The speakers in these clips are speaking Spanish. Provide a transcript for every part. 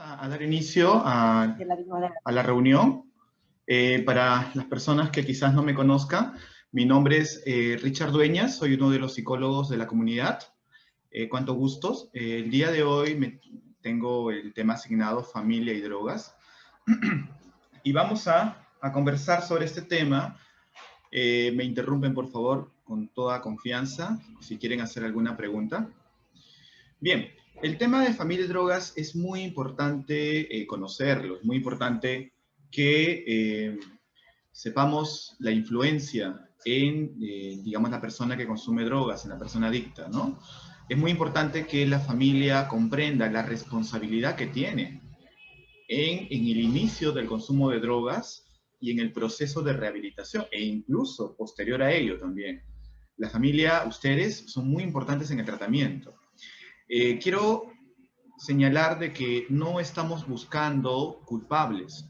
A dar inicio a la reunión. Para las personas que quizás no me conozcan, mi nombre es Richard Dueñas, soy uno de los psicólogos de la comunidad. Cuánto gustos. El día de hoy tengo el tema asignado familia y drogas. Y vamos a conversar sobre este tema. Me interrumpen, por favor, con toda confianza, si quieren hacer alguna pregunta. Bien, el tema de familia y drogas es muy importante conocerlo, es muy importante que sepamos la influencia en, digamos, la persona que consume drogas, en la persona adicta, ¿no? Es muy importante que la familia comprenda la responsabilidad que tiene en el inicio del consumo de drogas y en el proceso de rehabilitación, e incluso posterior a ello también. La familia, ustedes, son muy importantes en el tratamiento. Quiero señalar de que no estamos buscando culpables.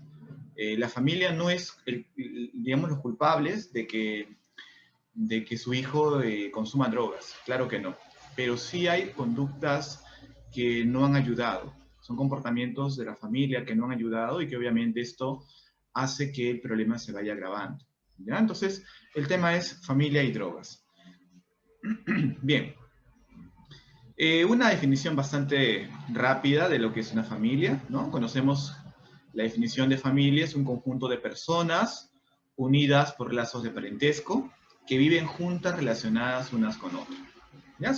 La familia no es, digamos, los culpables de que su hijo consuma drogas. Claro que no. Pero sí hay conductas que no han ayudado. Son comportamientos de la familia que no han ayudado y que obviamente esto hace que el problema se vaya agravando. ¿Ya? Entonces, el tema es familia y drogas. Bien. Una definición bastante rápida de lo que es una familia, ¿no? Conocemos la definición de familia, es un conjunto de personas unidas por lazos de parentesco que viven juntas relacionadas unas con otras. ¿Ya?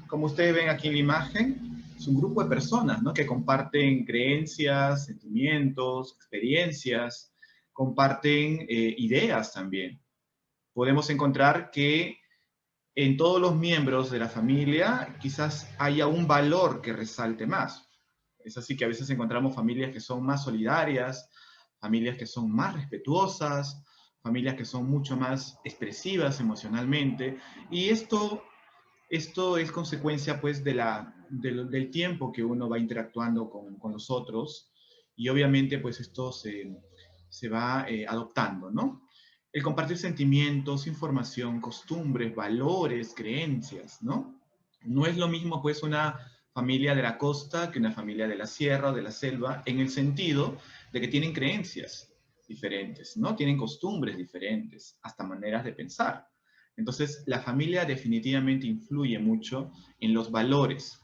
Como ustedes ven aquí en la imagen, es un grupo de personas, ¿no? Que comparten creencias, sentimientos, experiencias, comparten ideas también. Podemos encontrar que en todos los miembros de la familia quizás haya un valor que resalte más. Es así que a veces encontramos familias que son más solidarias, familias que son más respetuosas, familias que son mucho más expresivas emocionalmente, y esto es consecuencia pues del tiempo que uno va interactuando con los otros, y obviamente pues esto se va adoptando, ¿no? El compartir sentimientos, información, costumbres, valores, creencias, ¿no? No es lo mismo, pues, una familia de la costa que una familia de la sierra o de la selva, en el sentido de que tienen creencias diferentes, ¿no? Tienen costumbres diferentes, hasta maneras de pensar. Entonces, la familia definitivamente influye mucho en los valores.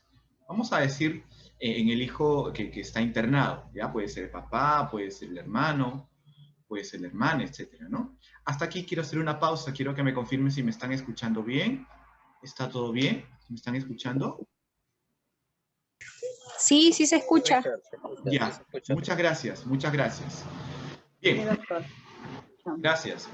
Vamos a decir, en el hijo que está internado, ¿ya? Puede ser el papá, puede ser el hermano, puede ser la hermana, etcétera, ¿no? Hasta aquí quiero hacer una pausa, quiero que me confirmen si me están escuchando bien. ¿Está todo bien? ¿Me están escuchando? Sí, sí se escucha. Ya, muchas gracias, muchas gracias. Bien, gracias.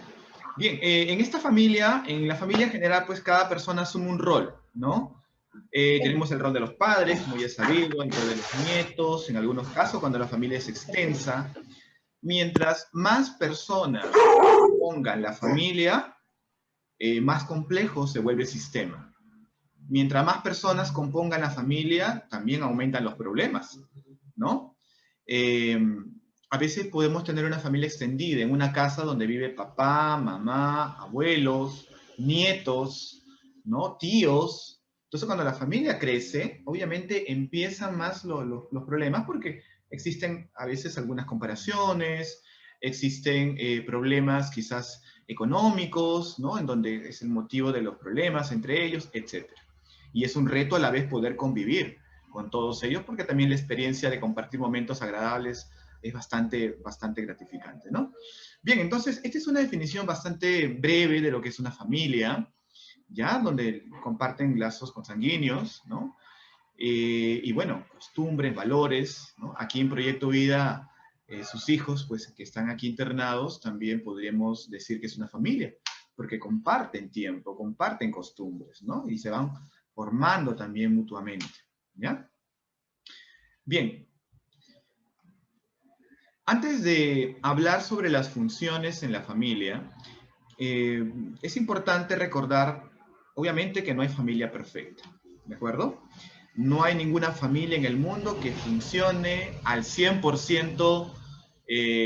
Bien, en la familia en general, pues cada persona asume un rol, ¿no? Tenemos el rol de los padres, como ya es sabido, el rol de los nietos, en algunos casos cuando la familia es extensa. Mientras más personas pongan la familia, más complejo se vuelve el sistema. Mientras más personas compongan la familia, también aumentan los problemas, ¿no? A veces podemos tener una familia extendida en una casa donde vive papá, mamá, abuelos, nietos, ¿no? Tíos. Entonces, cuando la familia crece, obviamente empiezan más los problemas porque existen a veces algunas comparaciones, existen problemas quizás económicos, ¿no? En donde es el motivo de los problemas entre ellos, etc. Y es un reto a la vez poder convivir con todos ellos, porque también la experiencia de compartir momentos agradables es bastante gratificante, ¿no? Bien, entonces, esta es una definición bastante breve de lo que es una familia, ¿ya? Donde comparten lazos consanguíneos, ¿no? Y bueno, costumbres, valores, ¿no? Aquí en Proyecto Vida, sus hijos, pues, que están aquí internados, también podríamos decir que es una familia, porque comparten tiempo, comparten costumbres, ¿no? Y se van formando también mutuamente, ¿ya? Bien. Antes de hablar sobre las funciones en la familia, es importante recordar, obviamente, que no hay familia perfecta, ¿de acuerdo? No hay ninguna familia en el mundo que funcione al 100%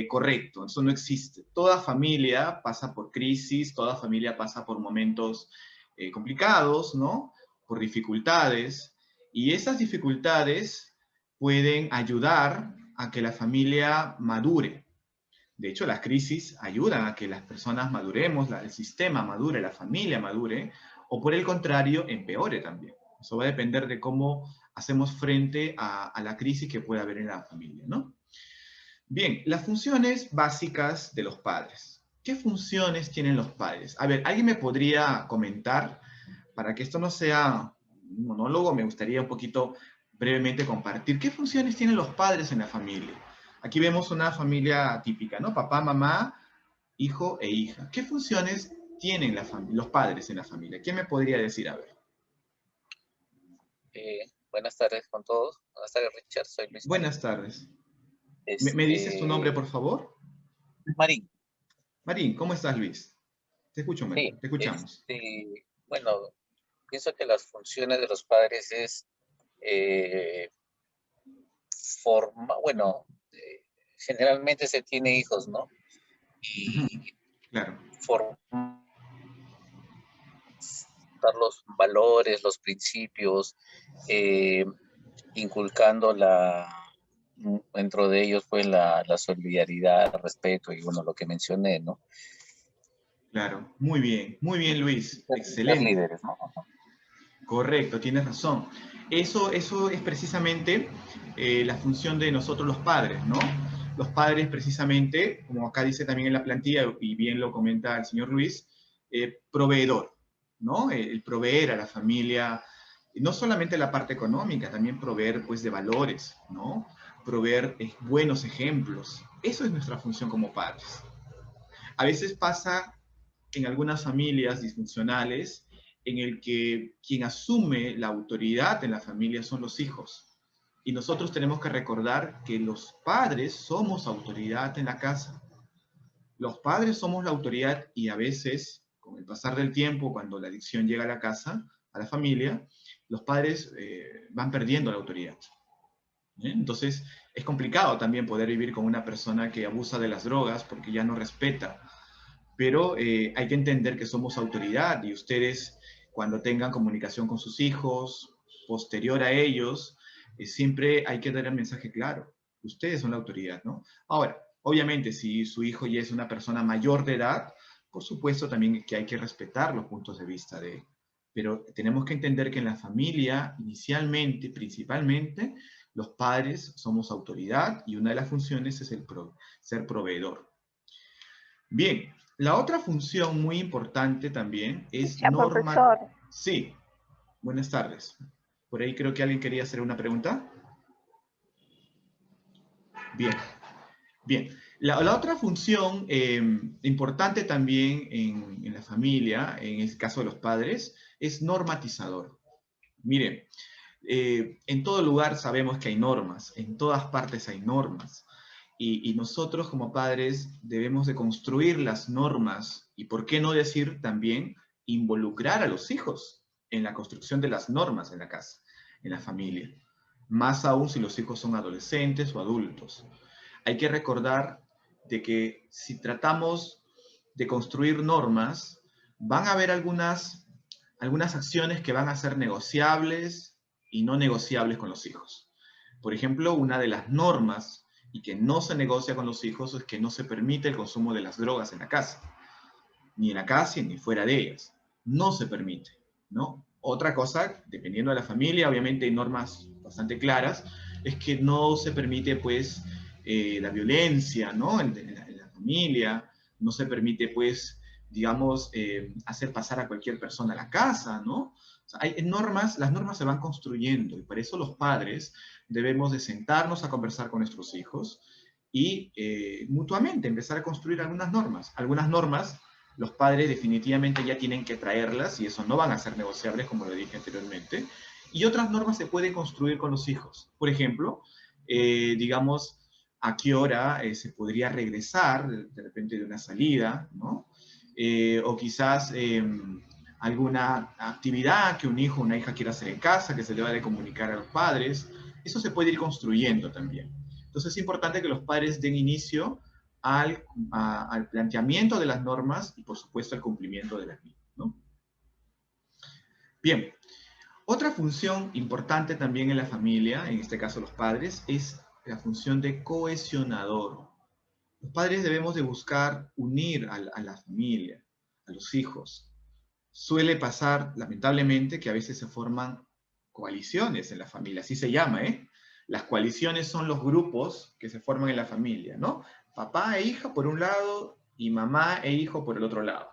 correcto, eso no existe. Toda familia pasa por crisis, toda familia pasa por momentos complicados, ¿no? Por dificultades, y esas dificultades pueden ayudar a que la familia madure. De hecho, las crisis ayudan a que las personas maduremos, el sistema madure, la familia madure, o por el contrario, empeore también. Eso va a depender de cómo hacemos frente a la crisis que puede haber en la familia, ¿no? Bien, las funciones básicas de los padres. ¿Qué funciones tienen los padres? A ver, ¿alguien me podría comentar? Para que esto no sea un monólogo, me gustaría un poquito brevemente compartir. ¿Qué funciones tienen los padres en la familia? Aquí vemos una familia típica, ¿no? Papá, mamá, hijo e hija. ¿Qué funciones tienen los padres en la familia? ¿Quién me podría decir? A ver. Buenas tardes con todos. Buenas tardes, Richard. Soy Luis Marín. Buenas tardes. ¿Me dices tu nombre, Este, por favor? Luis Marín. Marín, ¿cómo estás, Luis? Te escucho, Sí, Marín. Te escuchamos. bueno, pienso que las funciones de los padres es eh, generalmente se tiene hijos, ¿no? Ujú, Y claro. formar los valores, los principios, eh, inculcando dentro de ellos, pues, la solidaridad, el respeto y, bueno, lo que mencioné, ¿no? Claro. Muy bien, Luis. Ser Excelente. líderes, ¿no? Correcto, tienes razón. Eso es precisamente la función de nosotros los padres, ¿no? Los padres precisamente, como acá dice también en la plantilla, y bien lo comenta el señor Luis, proveedor, ¿no? El proveer a la familia, no solamente la parte económica, también proveer pues de valores, ¿no? Proveer buenos ejemplos. Eso es nuestra función como padres. A veces pasa en algunas familias disfuncionales en el que quien asume la autoridad en la familia son los hijos. Y nosotros tenemos que recordar que los padres somos autoridad en la casa. Los padres somos la autoridad y a veces, con el pasar del tiempo, cuando la adicción llega a la casa, a la familia, los padres van perdiendo la autoridad. Entonces, es complicado también poder vivir con una persona que abusa de las drogas porque ya no respeta, pero hay que entender que somos autoridad y ustedes cuando tengan comunicación con sus hijos, posterior a ellos, siempre hay que dar el mensaje claro. Ustedes son la autoridad, ¿no? Ahora, obviamente, si su hijo ya es una persona mayor de edad, por supuesto también que hay que respetar los puntos de vista de él. Pero tenemos que entender que en la familia, inicialmente, principalmente, los padres somos autoridad y una de las funciones es ser proveedor. Bien, la otra función muy importante también es Ya, profesor. Sí, buenas tardes. Por ahí creo que alguien quería hacer una pregunta. Bien, bien. La otra función importante también en la familia, en el caso de los padres, es normatizador. Miren, en todo lugar sabemos que hay normas, en todas partes hay normas. Y nosotros como padres debemos de construir las normas y, por qué no decir también, involucrar a los hijos en la construcción de las normas en la casa, en la familia. Más aún si los hijos son adolescentes o adultos. Hay que recordar de que si tratamos de construir normas, van a haber algunas acciones que van a ser negociables y no negociables con los hijos. Por ejemplo, una de las normas y que no se negocia con los hijos es que no se permite el consumo de las drogas en la casa, ni en la casa ni fuera de ellas. No se permite, ¿no? Otra cosa, dependiendo de la familia, obviamente hay normas bastante claras, es que no se permite, pues, la violencia, ¿no? En la familia, no se permite, pues, digamos, hacer pasar a cualquier persona a la casa, ¿no? O sea, hay normas, las normas se van construyendo y por eso los padres debemos de sentarnos a conversar con nuestros hijos y mutuamente empezar a construir algunas normas. Algunas normas los padres definitivamente ya tienen que traerlas y eso no van a ser negociables, como lo dije anteriormente. Y otras normas se pueden construir con los hijos. Por ejemplo, digamos, a qué hora se podría regresar de repente de una salida, ¿no? O quizás alguna actividad que un hijo o una hija quiera hacer en casa, que se deba de comunicar a los padres. Eso se puede ir construyendo también. Entonces es importante que los padres den inicio al planteamiento de las normas y por supuesto al cumplimiento de las mismas, ¿no? Bien, otra función importante también en la familia, en este caso los padres, es la función de cohesionador. Los padres debemos de buscar unir a la familia, a los hijos. Suele pasar, lamentablemente, que a veces se forman coaliciones en la familia, así se llama, ¿eh? Las coaliciones son los grupos que se forman en la familia, ¿no? Papá e hija por un lado y mamá e hijo por el otro lado.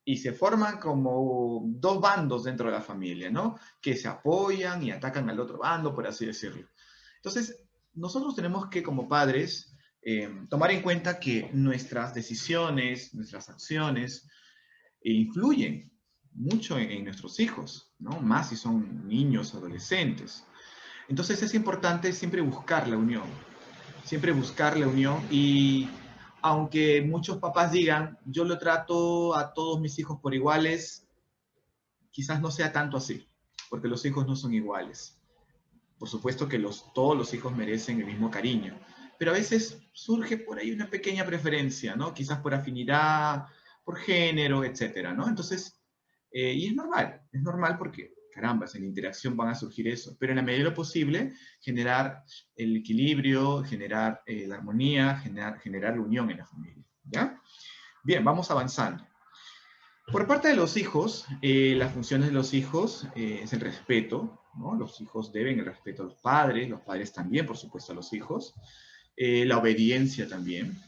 Y se forman como dos bandos dentro de la familia, ¿no? Que se apoyan y atacan al otro bando, por así decirlo. Entonces, nosotros tenemos que, como padres, tomar en cuenta que nuestras decisiones, nuestras acciones, influyen mucho en nuestros hijos, ¿no? Más si son niños, adolescentes. Entonces es importante siempre buscar la unión y aunque muchos papás digan, yo lo trato a todos mis hijos por iguales, quizás no sea tanto así, porque los hijos no son iguales. Por supuesto que todos los hijos merecen el mismo cariño, pero a veces surge por ahí una pequeña preferencia, ¿no? Quizás por afinidad, por género, etcétera, ¿no? Entonces, y es normal porque, caramba, en la interacción van a surgir eso, pero en la medida de lo posible, generar el equilibrio, generar la armonía, generar la unión en la familia, ¿ya? Bien, vamos avanzando. Por parte de los hijos, las funciones de los hijos es el respeto, ¿no? Los hijos deben el respeto a los padres también, por supuesto, a los hijos. La obediencia también,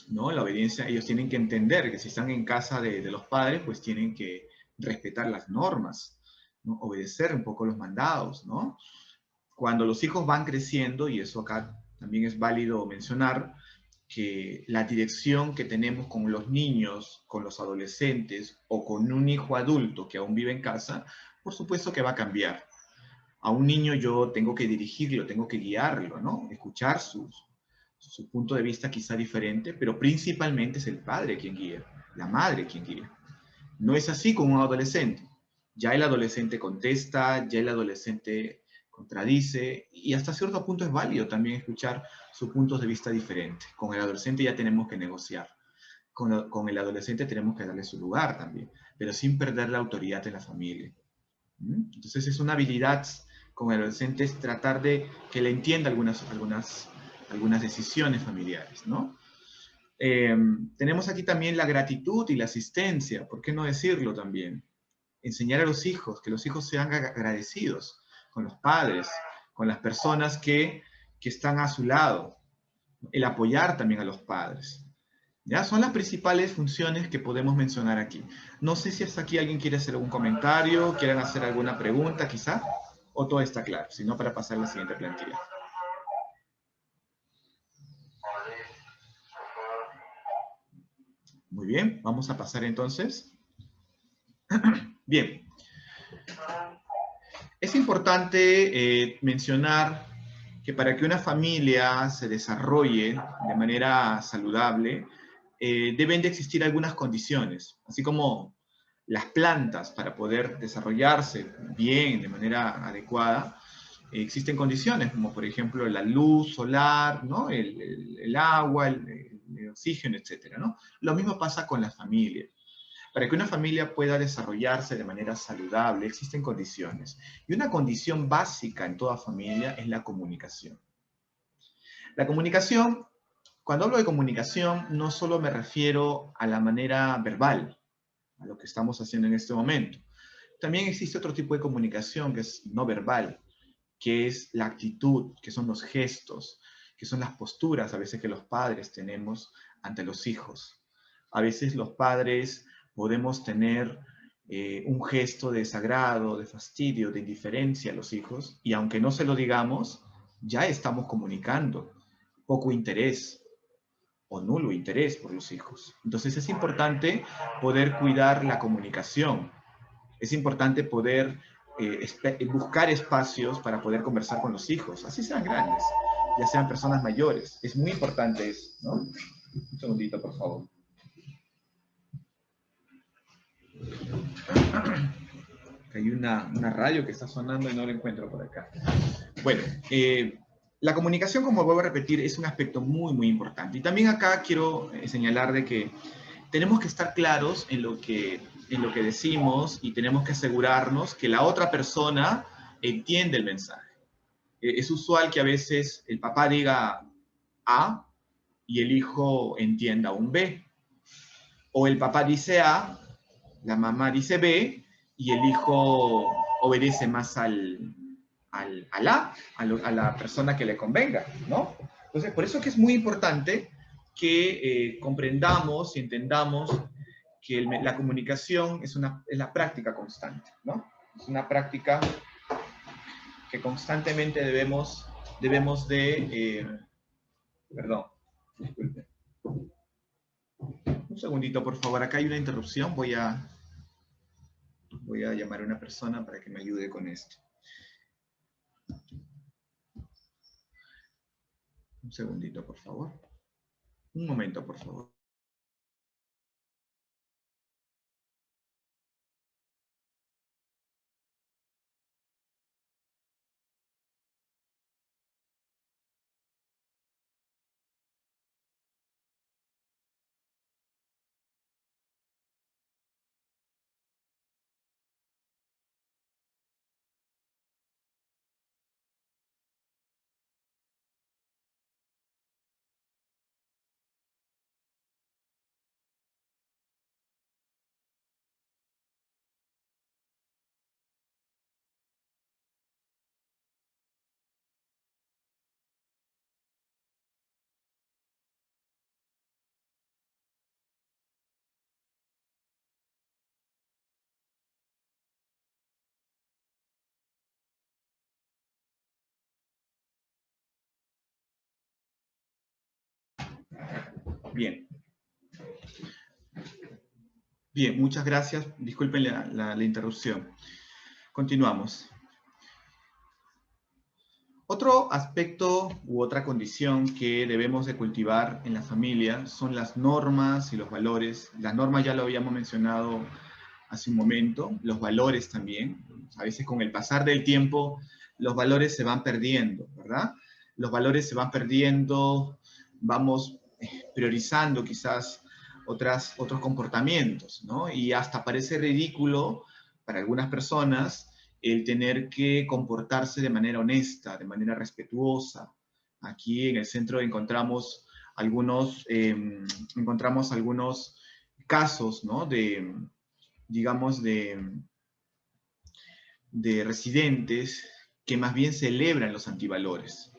¿no? La obediencia, ellos tienen que entender que si están en casa de los padres, pues tienen que respetar las normas, ¿no? Obedecer un poco los mandados, ¿no? Cuando los hijos van creciendo, y eso acá también es válido mencionar, que la dirección que tenemos con los niños, con los adolescentes o con un hijo adulto que aún vive en casa, por supuesto que va a cambiar. A un niño yo tengo que dirigirlo, tengo que guiarlo, ¿no? Escuchar su punto de vista quizá diferente, pero principalmente es el padre quien guía, la madre quien guía. No es así con un adolescente. Ya el adolescente contesta, ya el adolescente contradice y hasta cierto punto es válido también escuchar sus puntos de vista diferentes. Con el adolescente ya tenemos que negociar. Con el adolescente tenemos que darle su lugar también, pero sin perder la autoridad en la familia. Entonces es una habilidad con el adolescente es tratar de que le entienda algunas decisiones familiares, ¿no? Tenemos aquí también la gratitud y la asistencia, ¿por qué no decirlo también? Enseñar a los hijos, que los hijos sean agradecidos con los padres, con las personas que están a su lado, el apoyar también a los padres. ¿Ya? Son las principales funciones que podemos mencionar aquí. No sé si hasta aquí alguien quiere hacer algún comentario, quieran hacer alguna pregunta quizá, o todo está claro, si no para pasar a la siguiente plantilla. Muy bien, vamos a pasar entonces. Bien. Es importante mencionar que para que una familia se desarrolle de manera saludable, deben de existir algunas condiciones, así como las plantas para poder desarrollarse bien, de manera adecuada, existen condiciones como por ejemplo la luz solar, ¿no? el agua, el oxígeno, etc., ¿no? Lo mismo pasa con las familias. Para que una familia pueda desarrollarse de manera saludable, existen condiciones. Y una condición básica en toda familia es la comunicación. La comunicación, cuando hablo de comunicación, no solo me refiero a la manera verbal, a lo que estamos haciendo en este momento. También existe otro tipo de comunicación que es no verbal, que es la actitud, que son los gestos, que son las posturas a veces que los padres tenemos ante los hijos. A veces los padres podemos tener un gesto de desagrado, de fastidio, de indiferencia a los hijos, y aunque no se lo digamos, ya estamos comunicando poco interés o nulo interés por los hijos. Entonces es importante poder cuidar la comunicación. Es importante poder buscar espacios para poder conversar con los hijos, así sean grandes, ya sean personas mayores. Es muy importante eso, ¿no? Un segundito, por favor. Hay una radio que está sonando y no la encuentro por acá. Bueno, la comunicación, como vuelvo a repetir, es un aspecto muy, muy importante. Y también acá quiero señalar de que tenemos que estar claros en lo que decimos y tenemos que asegurarnos que la otra persona entiende el mensaje. Es usual que a veces el papá diga A y el hijo entienda un B. O el papá dice A, la mamá dice B y el hijo obedece más a la persona que le convenga, ¿no? Entonces, por eso que es muy importante que comprendamos y entendamos que la comunicación es la práctica constante, ¿no? Es una práctica que constantemente debemos perdón, disculpe. Un segundito, por favor, acá hay una interrupción, voy a llamar a una persona para que me ayude con esto. Un segundito, por favor. Un momento, por favor. Bien. Bien, muchas gracias. Disculpen la interrupción. Continuamos. Otro aspecto u otra condición que debemos de cultivar en la familia son las normas y los valores. Las normas ya lo habíamos mencionado hace un momento, los valores también. A veces con el pasar del tiempo los valores se van perdiendo, ¿verdad? Los valores se van perdiendo, vamos priorizando quizás otros comportamientos, ¿no? Y hasta parece ridículo para algunas personas el tener que comportarse de manera honesta, de manera respetuosa. Aquí en el centro encontramos algunos casos, ¿no? Digamos, de residentes que más bien celebran los antivalores,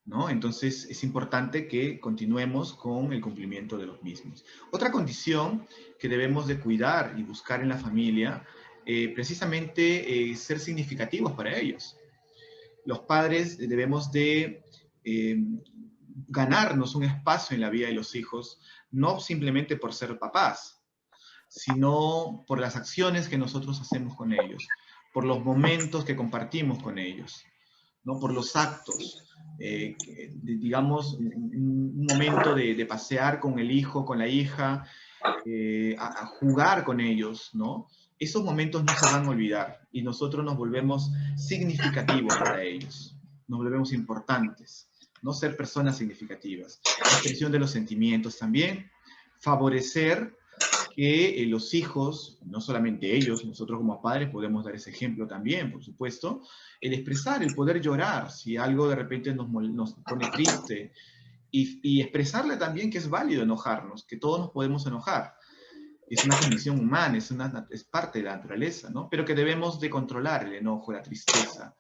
¿no? Entonces es importante que continuemos con el cumplimiento de los mismos. Otra condición que debemos de cuidar y buscar en la familia, precisamente ser significativos para ellos. Los padres debemos de ganarnos un espacio en la vida de los hijos, no simplemente por ser papás, sino por las acciones que nosotros hacemos con ellos, por los momentos que compartimos con ellos, ¿no? Por los actos. Digamos, un momento de pasear con el hijo, con la hija, a jugar con ellos, ¿no? Esos momentos no se van a olvidar y nosotros nos volvemos significativos para ellos, nos volvemos importantes, no ser personas significativas. Expresión de los sentimientos también, favorecer que los hijos, no solamente ellos, nosotros como padres podemos dar ese ejemplo también, por supuesto, el expresar, el poder llorar, si algo de repente nos pone triste, y expresarle también que es válido enojarnos, que todos nos podemos enojar. Es una condición humana, es parte de la naturaleza, ¿no? Pero que debemos de controlar el enojo, la tristeza,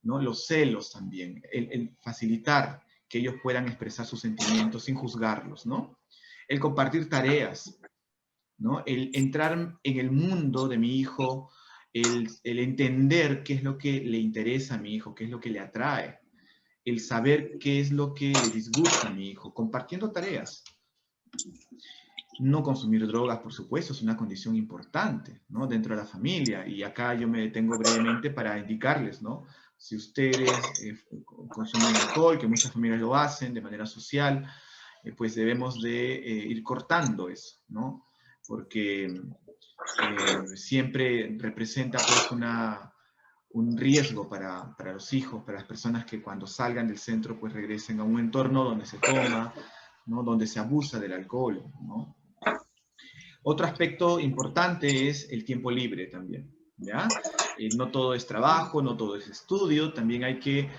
¿no? Los celos también, el facilitar que ellos puedan expresar sus sentimientos sin juzgarlos, ¿no? El compartir tareas, ¿no? El entrar en el mundo de mi hijo, el entender qué es lo que le interesa a mi hijo, qué es lo que le atrae, el saber qué es lo que le disgusta a mi hijo, compartiendo tareas. No consumir drogas, por supuesto, es una condición importante, ¿no? Dentro de la familia. Y acá yo me detengo brevemente para indicarles, ¿no? Si ustedes consumen alcohol, que muchas familias lo hacen de manera social, pues debemos de ir cortando eso, ¿no? Porque siempre representa pues un riesgo para los hijos, para las personas que cuando salgan del centro pues regresen a un entorno donde se toma, ¿no? Donde se abusa del alcohol, ¿no? Otro aspecto importante es el tiempo libre también, ¿ya? No todo es trabajo, no todo es estudio, también hay que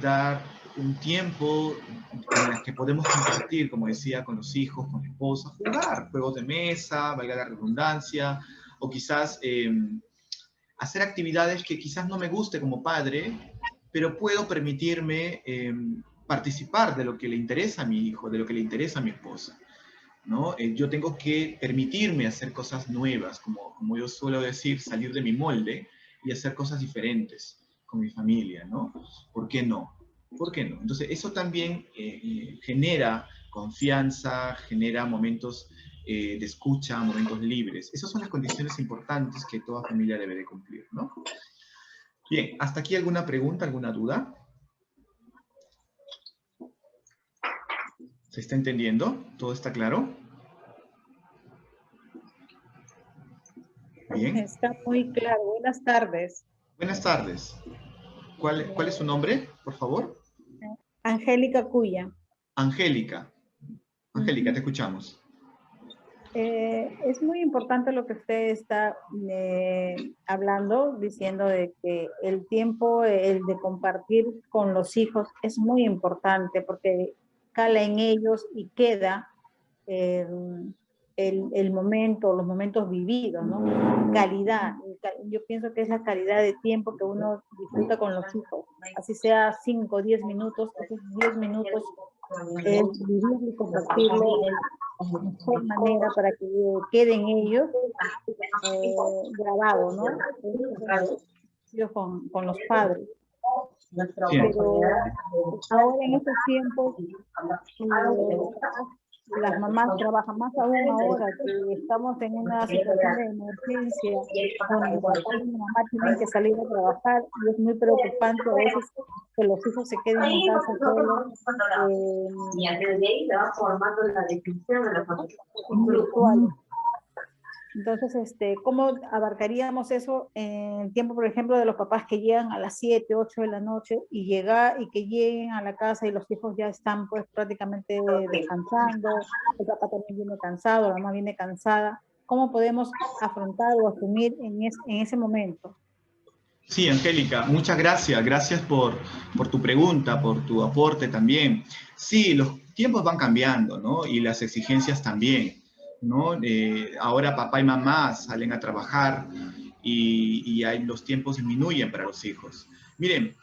dar un tiempo en el que podemos compartir, como decía, con los hijos, con la esposa, jugar juegos de mesa, valga la redundancia, o quizás hacer actividades que quizás no me guste como padre, pero puedo permitirme participar de lo que le interesa a mi hijo, de lo que le interesa a mi esposa, ¿no? Yo tengo que permitirme hacer cosas nuevas, como yo suelo decir, salir de mi molde y hacer cosas diferentes con mi familia, ¿no? ¿Por qué no? ¿Por qué no? Entonces, eso también genera confianza, genera momentos de escucha, momentos libres. Esas son las condiciones importantes que toda familia debe de cumplir, ¿no? Bien, ¿hasta aquí alguna pregunta, alguna duda? ¿Se está entendiendo? ¿Todo está claro? Bien. Está muy claro. Buenas tardes. Buenas tardes. ¿Cuál es su nombre, por favor? Angélica Cuya. Angélica. Angélica, te escuchamos. Es muy importante lo que usted está hablando, diciendo de que el tiempo, el de compartir con los hijos es muy importante porque cala en ellos y queda el momento, los momentos vividos, ¿no? Calidad. Yo pienso que es la calidad de tiempo que uno disfruta con los hijos. Así sea 5 o 10 minutos, esos 10 minutos es vivir y compartirlo de la mejor manera para que queden ellos grabados, ¿no? Con los padres. Pero ahora en estos tiempos las mamás trabajan más aún ahora que estamos en una situación de emergencia donde papá y mamá tienen que salir a trabajar y es muy preocupante a veces que los hijos se queden en casa solos virtuales. Entonces, ¿cómo abarcaríamos eso en el tiempo, por ejemplo, de los papás que llegan a las 7, 8 de la noche y que lleguen a la casa y los hijos ya están pues prácticamente descansando, el papá también viene cansado, la mamá viene cansada? ¿Cómo podemos afrontar o asumir en ese momento? Sí, Angélica, muchas gracias. Gracias por tu pregunta, por tu aporte también. Sí, los tiempos van cambiando, ¿no? Y las exigencias también, ¿no? Ahora papá y mamá salen a trabajar y los tiempos disminuyen para los hijos. Miren,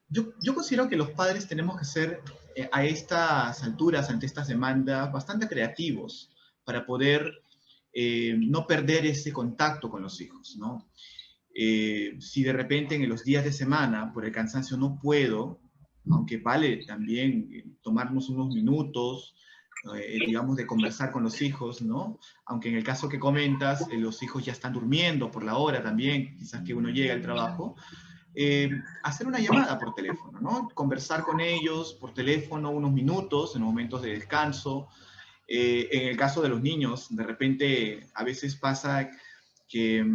yo considero que los padres tenemos que ser a estas alturas, ante estas demandas, bastante creativos para poder no perder ese contacto con los hijos, ¿no? Si de repente en los días de semana, por el cansancio, no puedo, aunque vale también tomarnos unos minutos, digamos, de conversar con los hijos, ¿no? Aunque en el caso que comentas, los hijos ya están durmiendo por la hora también, quizás que uno llega al trabajo, hacer una llamada por teléfono, ¿no? Conversar con ellos por teléfono unos minutos en momentos de descanso. En el caso de los niños, de repente a veces pasa que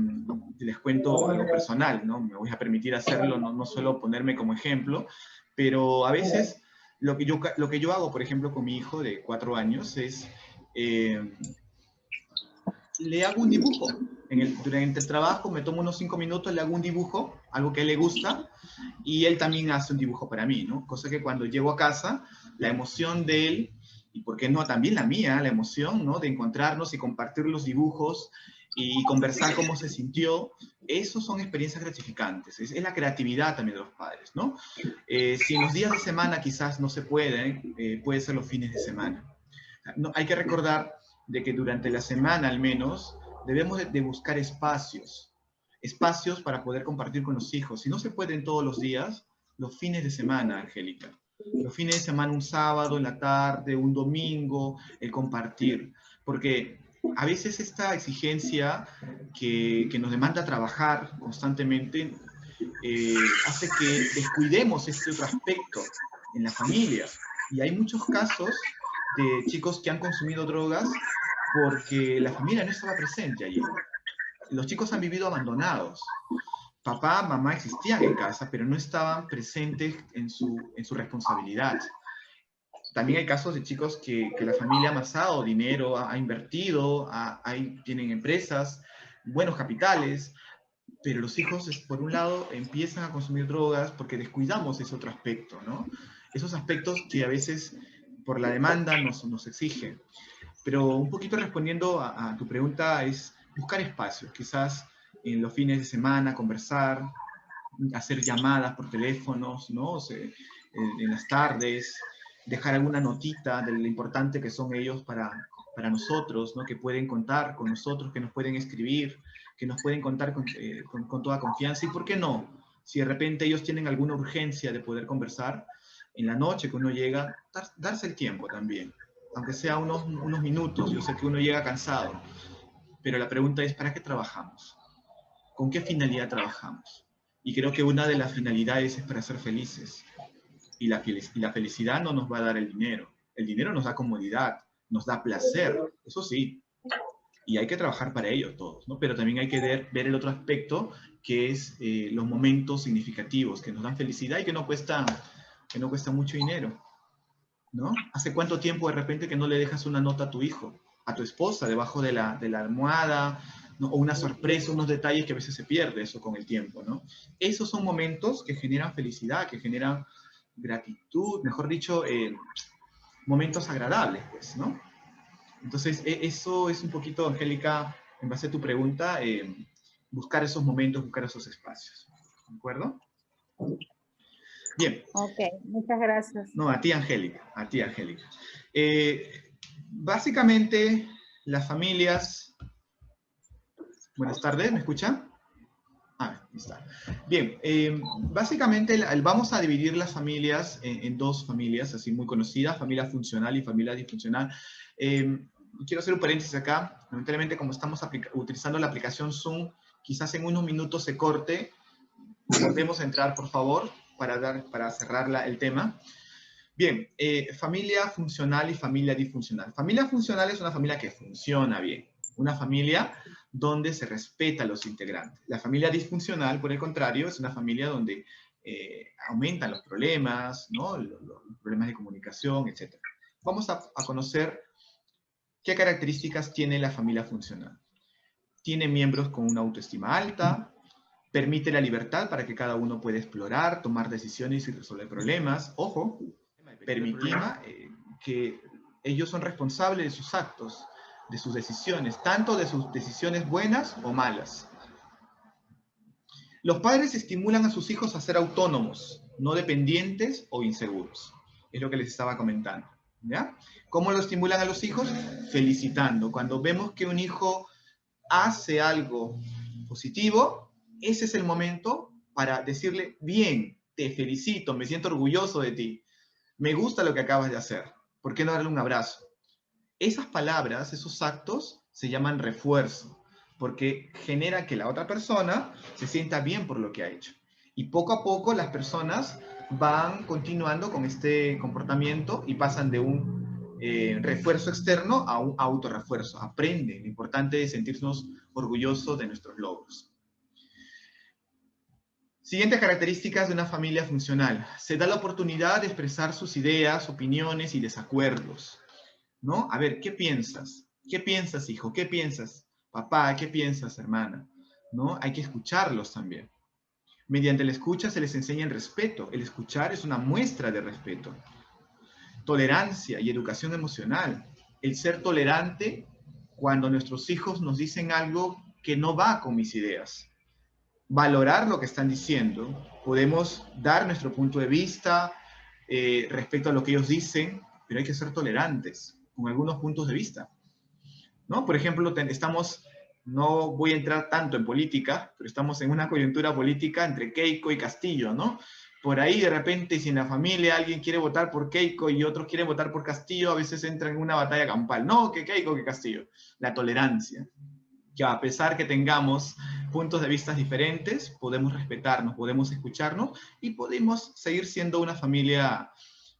les cuento algo personal, ¿no? Me voy a permitir hacerlo, no suelo ponerme como ejemplo, pero a veces lo que yo hago, por ejemplo, con mi hijo de 4 años es, le hago un dibujo. Durante el trabajo me tomo unos 5 minutos, le hago un dibujo, algo que a él le gusta, y él también hace un dibujo para mí, ¿no? Cosa que cuando llego a casa, la emoción de él, y por qué no también la mía, la emoción, ¿no? De encontrarnos y compartir los dibujos y conversar cómo se sintió, esos son experiencias gratificantes. Es la creatividad también de los padres, ¿no? Si en los días de semana quizás no se pueden, puede ser los fines de semana. No, hay que recordar de que durante la semana al menos debemos de buscar espacios para poder compartir con los hijos. Si no se pueden todos los días, los fines de semana, Angélica. Los fines de semana, un sábado en la tarde, un domingo, el compartir. Porque a veces esta exigencia que nos demanda trabajar constantemente hace que descuidemos este otro aspecto en la familia. Y hay muchos casos de chicos que han consumido drogas porque la familia no estaba presente allí. Los chicos han vivido abandonados. Papá, mamá existían en casa, pero no estaban presentes en su responsabilidad. También hay casos de chicos que la familia ha amasado dinero, ha invertido, tienen empresas, buenos capitales, Pero los hijos, por un lado, empiezan a consumir drogas porque descuidamos ese otro aspecto, ¿no? Esos aspectos que a veces por la demanda nos exigen. Pero un poquito respondiendo a tu pregunta es buscar espacios, quizás en los fines de semana, conversar, hacer llamadas por teléfonos, ¿no? O sea, en las tardes, dejar alguna notita de lo importante que son ellos para nosotros, ¿no? Que pueden contar con nosotros, que nos pueden escribir, que nos pueden contar con toda confianza. ¿Y por qué no? Si de repente ellos tienen alguna urgencia de poder conversar, en la noche que uno llega, darse el tiempo también, aunque sea unos minutos. Yo sé que uno llega cansado, pero la pregunta es, ¿para qué trabajamos? ¿Con qué finalidad trabajamos? Y creo que una de las finalidades es para ser felices. Y la felicidad no nos va a dar el dinero. El dinero nos da comodidad, nos da placer, eso sí. Y hay que trabajar para ello todos, ¿no? Pero también hay que ver el otro aspecto, que es los momentos significativos, que nos dan felicidad y que no cuesta mucho dinero, ¿no? ¿Hace cuánto tiempo de repente que no le dejas una nota a tu hijo, a tu esposa, debajo de la almohada, ¿no? O una sorpresa, unos detalles que a veces se pierde eso con el tiempo, ¿no? Esos son momentos que generan felicidad, que generan gratitud, mejor dicho, momentos agradables, pues, ¿no? Entonces, eso es un poquito, Angélica, en base a tu pregunta, buscar esos momentos, buscar esos espacios, ¿de acuerdo? Bien. Ok, muchas gracias. No, a ti, Angélica, a ti, Angélica. Básicamente, las familias... Buenas tardes, ¿me escuchan? Ah, ahí está. Bien, básicamente vamos a dividir las familias en dos familias, así muy conocidas, familia funcional y familia disfuncional. Quiero hacer un paréntesis acá. Lamentablemente, como estamos utilizando la aplicación Zoom, quizás en unos minutos se corte. Volvemos a entrar, por favor, para cerrar el tema. Bien, familia funcional y familia disfuncional. Familia funcional es una familia que funciona bien, una familia donde se respeta a los integrantes. La familia disfuncional, por el contrario, es una familia donde aumentan los problemas, ¿no? Los problemas de comunicación, etc. Vamos a conocer qué características tiene la familia funcional. Tiene miembros con una autoestima alta, permite la libertad para que cada uno pueda explorar, tomar decisiones y resolver problemas. Ojo, permitía que ellos son responsables de sus actos, de sus decisiones, tanto de sus decisiones buenas o malas. Los padres estimulan a sus hijos a ser autónomos, no dependientes o inseguros. Es lo que les estaba comentando, ¿ya? ¿Cómo lo estimulan a los hijos? Felicitando. Cuando vemos que un hijo hace algo positivo, ese es el momento para decirle, bien, te felicito, me siento orgulloso de ti. Me gusta lo que acabas de hacer. ¿Por qué no darle un abrazo? Esas palabras, esos actos, se llaman refuerzo, porque genera que la otra persona se sienta bien por lo que ha hecho. Y poco a poco las personas van continuando con este comportamiento y pasan de un refuerzo externo a un autorrefuerzo. Aprenden. Lo importante es sentirnos orgullosos de nuestros logros. Siguientes características de una familia funcional. Se da la oportunidad de expresar sus ideas, opiniones y desacuerdos, ¿no? A ver, ¿qué piensas? ¿Qué piensas, hijo? ¿Qué piensas, papá? ¿Qué piensas, hermana? ¿No? Hay que escucharlos también. Mediante la escucha se les enseña el respeto. El escuchar es una muestra de respeto. Tolerancia y educación emocional. El ser tolerante cuando nuestros hijos nos dicen algo que no va con mis ideas. Valorar lo que están diciendo, podemos dar nuestro punto de vista respecto a lo que ellos dicen, pero hay que ser tolerantes con algunos puntos de vista, ¿no? Por ejemplo, no voy a entrar tanto en política, pero estamos en una coyuntura política entre Keiko y Castillo, ¿no? Por ahí de repente, si en la familia alguien quiere votar por Keiko y otros quieren votar por Castillo, a veces entra en una batalla campal. No, que Keiko, que Castillo. La tolerancia. Que a pesar que tengamos puntos de vista diferentes, podemos respetarnos, podemos escucharnos y podemos seguir siendo una familia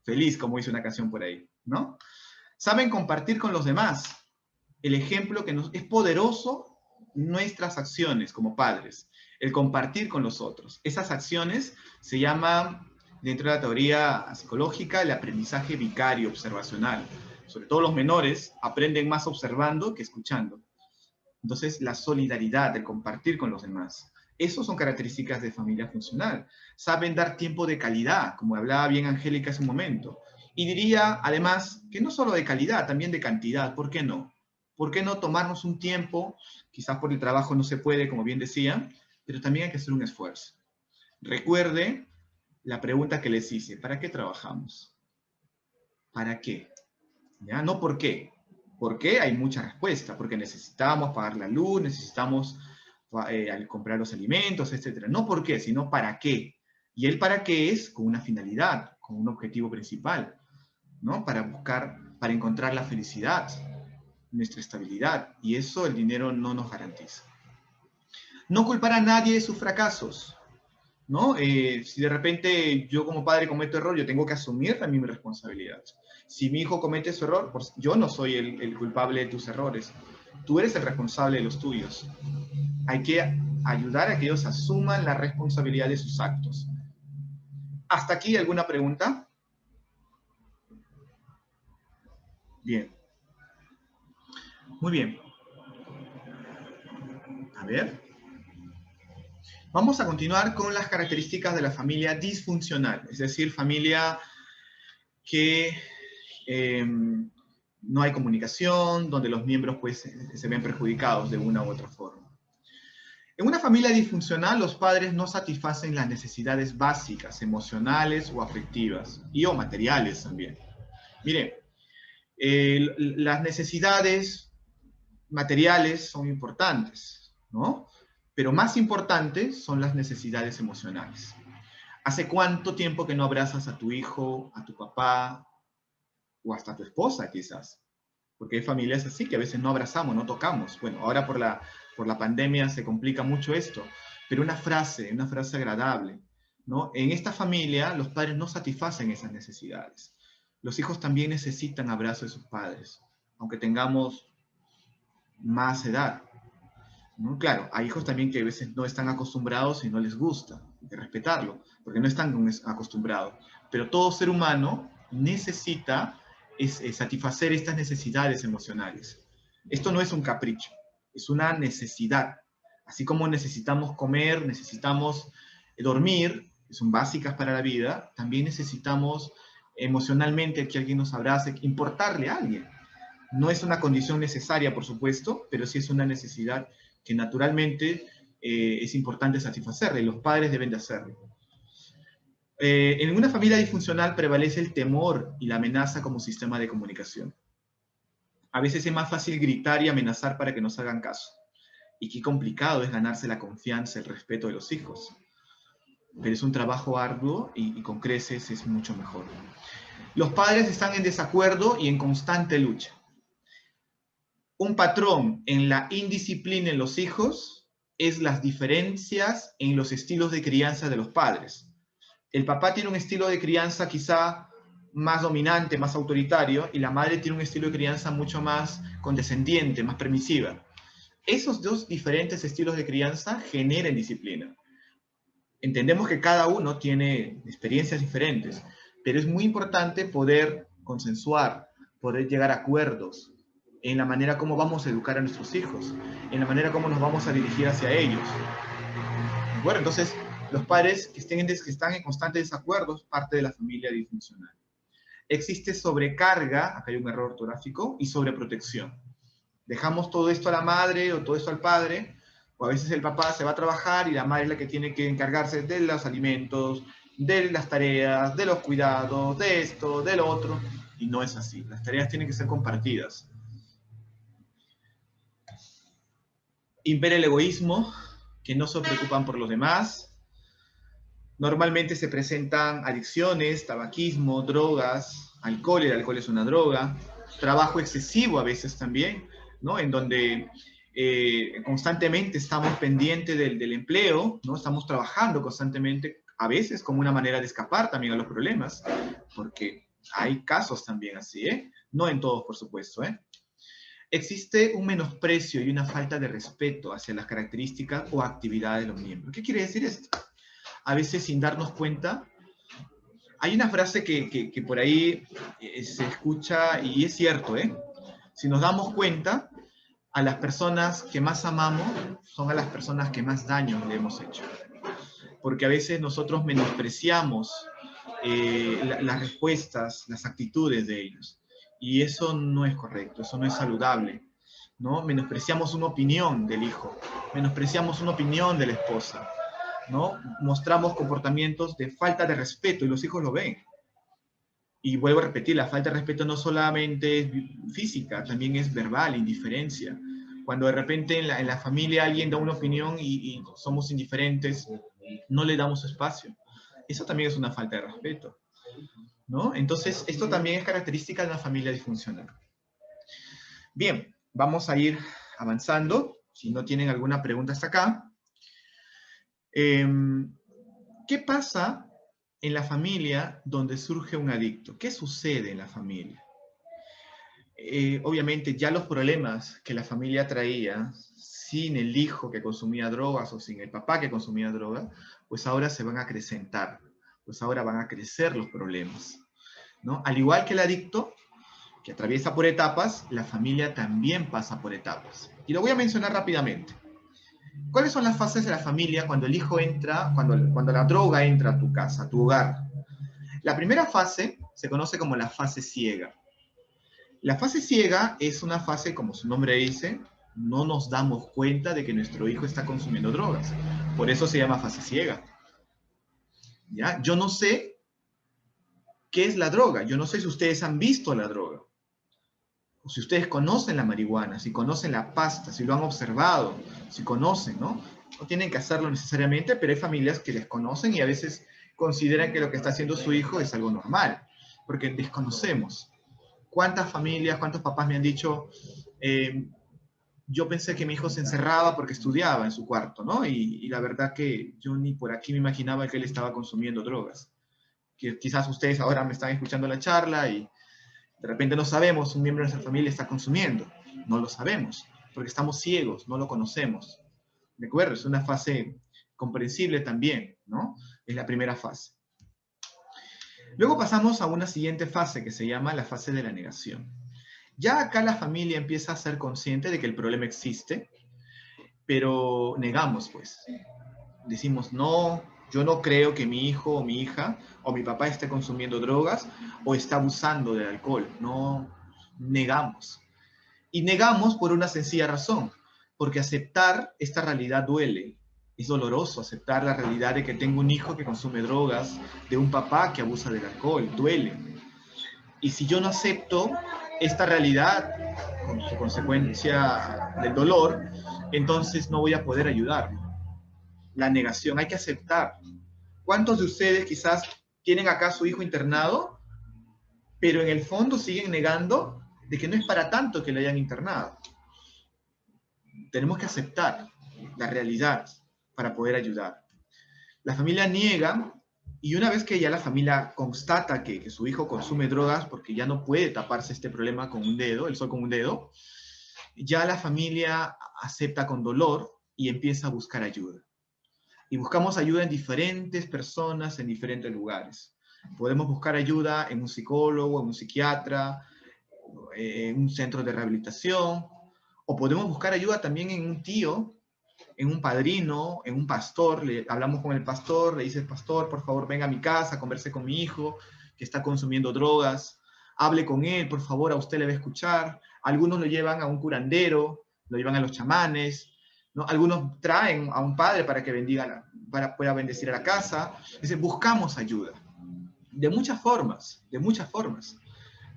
feliz, como dice una canción por ahí, ¿no? Saben compartir con los demás. El ejemplo que es poderoso, nuestras acciones como padres, el compartir con los otros. Esas acciones se llaman, dentro de la teoría psicológica, el aprendizaje vicario observacional. Sobre todo los menores aprenden más observando que escuchando. Entonces, la solidaridad, el compartir con los demás. Esas son características de familia funcional. Saben dar tiempo de calidad, como hablaba bien Angélica hace un momento. Y diría, además, que no solo de calidad, también de cantidad. ¿Por qué no? ¿Por qué no tomarnos un tiempo? Quizás por el trabajo no se puede, como bien decía, pero también hay que hacer un esfuerzo. Recuerde la pregunta que les hice. ¿Para qué trabajamos? ¿Para qué? ¿Ya? No por qué. ¿Por qué? Hay mucha respuesta. Porque necesitamos pagar la luz, necesitamos comprar los alimentos, etc. No por qué, sino para qué. Y el para qué es con una finalidad, con un objetivo principal, ¿no? Para buscar, para encontrar la felicidad, nuestra estabilidad. Y eso el dinero no nos garantiza. No culpar a nadie de sus fracasos, ¿no? Si de repente yo como padre cometo error, yo tengo que asumir también mi responsabilidad. Si mi hijo comete su error, pues yo no soy el culpable de tus errores. Tú eres el responsable de los tuyos. Hay que ayudar a que ellos asuman la responsabilidad de sus actos. ¿Hasta aquí alguna pregunta? Bien. Muy bien. A ver. Vamos a continuar con las características de la familia disfuncional, es decir, familia que no hay comunicación, donde los miembros pues, se ven perjudicados de una u otra forma. En una familia disfuncional, los padres no satisfacen las necesidades básicas, emocionales o afectivas, y o materiales también. Miren, las necesidades materiales son importantes, ¿no? Pero más importantes son las necesidades emocionales. ¿Hace cuánto tiempo que no abrazas a tu hijo, a tu papá, o hasta a tu esposa quizás? Porque hay familias así que a veces no abrazamos, no tocamos. Bueno, ahora por la pandemia se complica mucho esto, pero una frase agradable, ¿no? En esta familia los padres no satisfacen esas necesidades. Los hijos también necesitan abrazo de sus padres, aunque tengamos más edad, ¿no? Claro, hay hijos también que a veces no están acostumbrados y no les gusta, hay que respetarlo, porque no están acostumbrados. Pero todo ser humano necesita satisfacer estas necesidades emocionales. Esto no es un capricho, es una necesidad. Así como necesitamos comer, necesitamos dormir, que son básicas para la vida, también necesitamos emocionalmente que alguien nos abrace, importarle a alguien. No es una condición necesaria, por supuesto, pero sí es una necesidad que naturalmente es importante satisfacerla y los padres deben de hacerlo. En una familia disfuncional prevalece el temor y la amenaza como sistema de comunicación. A veces es más fácil gritar y amenazar para que nos hagan caso. Y qué complicado es ganarse la confianza, el respeto de los hijos. Pero es un trabajo arduo y con creces es mucho mejor. Los padres están en desacuerdo y en constante lucha. Un patrón en la indisciplina en los hijos es las diferencias en los estilos de crianza de los padres. El papá tiene un estilo de crianza quizá más dominante, más autoritario, y la madre tiene un estilo de crianza mucho más condescendiente, más permisiva. Esos dos diferentes estilos de crianza generan disciplina. Entendemos que cada uno tiene experiencias diferentes, pero es muy importante poder consensuar, poder llegar a acuerdos en la manera como vamos a educar a nuestros hijos, en la manera como nos vamos a dirigir hacia ellos. Bueno, entonces, los padres que están en constante desacuerdo es parte de la familia disfuncional. Existe sobrecarga, acá hay un error ortográfico, y sobreprotección. Dejamos todo esto a la madre o todo esto al padre, o a veces el papá se va a trabajar y la madre es la que tiene que encargarse de los alimentos, de las tareas, de los cuidados, de esto, del otro, y no es así. Las tareas tienen que ser compartidas. Impera el egoísmo, que no se preocupan por los demás. Normalmente se presentan adicciones, tabaquismo, drogas, alcohol, el alcohol es una droga, trabajo excesivo a veces también, ¿no? En donde constantemente estamos pendientes del empleo, ¿no? Estamos trabajando constantemente, a veces como una manera de escapar también a los problemas, porque hay casos también así, ¿eh? No en todos, por supuesto, ¿eh? Existe un menosprecio y una falta de respeto hacia las características o actividades de los miembros. ¿Qué quiere decir esto? A veces sin darnos cuenta, hay una frase que por ahí se escucha y es cierto, ¿eh? Si nos damos cuenta, a las personas que más amamos son a las personas que más daño le hemos hecho. Porque a veces nosotros menospreciamos las respuestas, las actitudes de ellos. Y eso no es correcto, eso no es saludable, ¿no? Menospreciamos una opinión del hijo, menospreciamos una opinión de la esposa, ¿no? Mostramos comportamientos de falta de respeto y los hijos lo ven. Y vuelvo a repetir, la falta de respeto no solamente es física, también es verbal, indiferencia. Cuando de repente en la familia alguien da una opinión y somos indiferentes, no le damos espacio. Eso también es una falta de respeto, ¿no? Entonces, esto también es característica de una familia disfuncional. Bien, vamos a ir avanzando. Si no tienen alguna pregunta hasta acá. ¿Qué pasa en la familia donde surge un adicto? ¿Qué sucede en la familia? Obviamente ya los problemas que la familia traía sin el hijo que consumía drogas o sin el papá que consumía drogas, pues ahora se van a acrecentar, pues ahora van a crecer los problemas, ¿no? Al igual que el adicto, que atraviesa por etapas, la familia también pasa por etapas. Y lo voy a mencionar rápidamente. ¿Cuáles son las fases de la familia cuando el hijo entra, cuando la droga entra a tu casa, a tu hogar? La primera fase se conoce como la fase ciega. La fase ciega es una fase, como su nombre dice, no nos damos cuenta de que nuestro hijo está consumiendo drogas. Por eso se llama fase ciega. ¿Ya? Yo no sé qué es la droga. Yo no sé si ustedes han visto la droga. O si ustedes conocen la marihuana, si conocen la pasta, si lo han observado, si conocen, ¿no? No tienen que hacerlo necesariamente, pero hay familias que desconocen y a veces consideran que lo que está haciendo su hijo es algo normal, porque desconocemos. ¿Cuántas familias, cuántos papás me han dicho, yo pensé que mi hijo se encerraba porque estudiaba en su cuarto, ¿no? Y la verdad que yo ni por aquí me imaginaba que él estaba consumiendo drogas. Que quizás ustedes ahora me están escuchando la charla y de repente no sabemos, un miembro de nuestra familia está consumiendo. No lo sabemos, porque estamos ciegos, no lo conocemos. ¿De acuerdo? Es una fase comprensible también, ¿no? Es la primera fase. Luego pasamos a una siguiente fase que se llama la fase de la negación. Ya acá la familia empieza a ser consciente de que el problema existe, pero negamos, pues. Decimos, no, yo no creo que mi hijo o mi hija o mi papá esté consumiendo drogas o está abusando del alcohol. No, negamos. Y negamos por una sencilla razón, porque aceptar esta realidad duele. Es doloroso aceptar la realidad de que tengo un hijo que consume drogas, de un papá que abusa del alcohol, duele. Y si yo no acepto esta realidad, con su consecuencia del dolor, entonces no voy a poder ayudarlo. La negación, hay que aceptar. ¿Cuántos de ustedes quizás tienen acá a su hijo internado, pero en el fondo siguen negando de que no es para tanto que le hayan internado? Tenemos que aceptar la realidad para poder ayudar. La familia niega y una vez que ya la familia constata que su hijo consume drogas porque ya no puede taparse este problema con un dedo, el sol con un dedo, ya la familia acepta con dolor y empieza a buscar ayuda. Y buscamos ayuda en diferentes personas, en diferentes lugares. Podemos buscar ayuda en un psicólogo, en un psiquiatra, en un centro de rehabilitación, o podemos buscar ayuda también en un tío, en un padrino, en un pastor. Hablamos con el pastor, le dices, pastor, por favor, venga a mi casa, converse con mi hijo que está consumiendo drogas, hable con él, por favor, a usted le va a escuchar. Algunos lo llevan a un curandero, lo llevan a los chamanes, ¿no? Algunos traen a un padre para que pueda bendecir a la casa. Dice, buscamos ayuda. De muchas formas,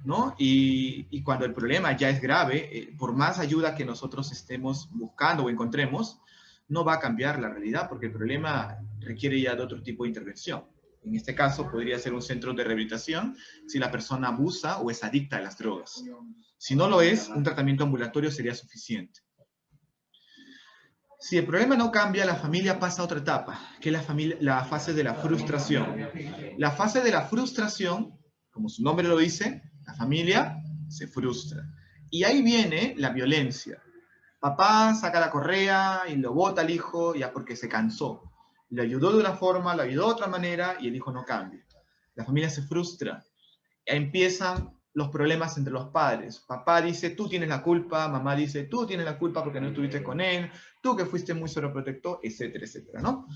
¿no? Y cuando el problema ya es grave, por más ayuda que nosotros estemos buscando o encontremos, no va a cambiar la realidad porque el problema requiere ya de otro tipo de intervención. En este caso podría ser un centro de rehabilitación si la persona abusa o es adicta a las drogas. Si no lo es, un tratamiento ambulatorio sería suficiente. Si el problema no cambia, la familia pasa a otra etapa, que es la fase de la frustración. La fase de la frustración, como su nombre lo dice, la familia se frustra. Y ahí viene la violencia. Papá saca la correa y lo bota al hijo ya porque se cansó. Le ayudó de una forma, le ayudó de otra manera y el hijo no cambia. La familia se frustra. Empiezan los problemas entre los padres. Papá dice, tú tienes la culpa, mamá dice, tú tienes la culpa porque no estuviste con él, tú que fuiste muy sobreprotector, etcétera, etcétera, ¿no?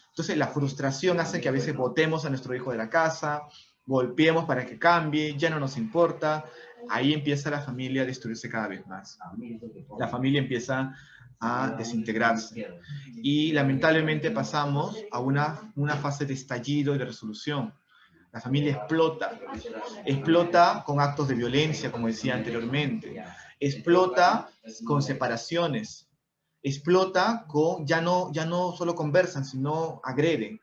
Entonces la frustración hace que a veces botemos a nuestro hijo de la casa, golpeemos para que cambie, ya no nos importa. Ahí empieza la familia a destruirse cada vez más. La familia empieza a desintegrarse. Y lamentablemente pasamos a una fase de estallido y de resolución. La familia explota con actos de violencia, como decía anteriormente, explota con separaciones, explota con, ya no solo conversan, sino agreden.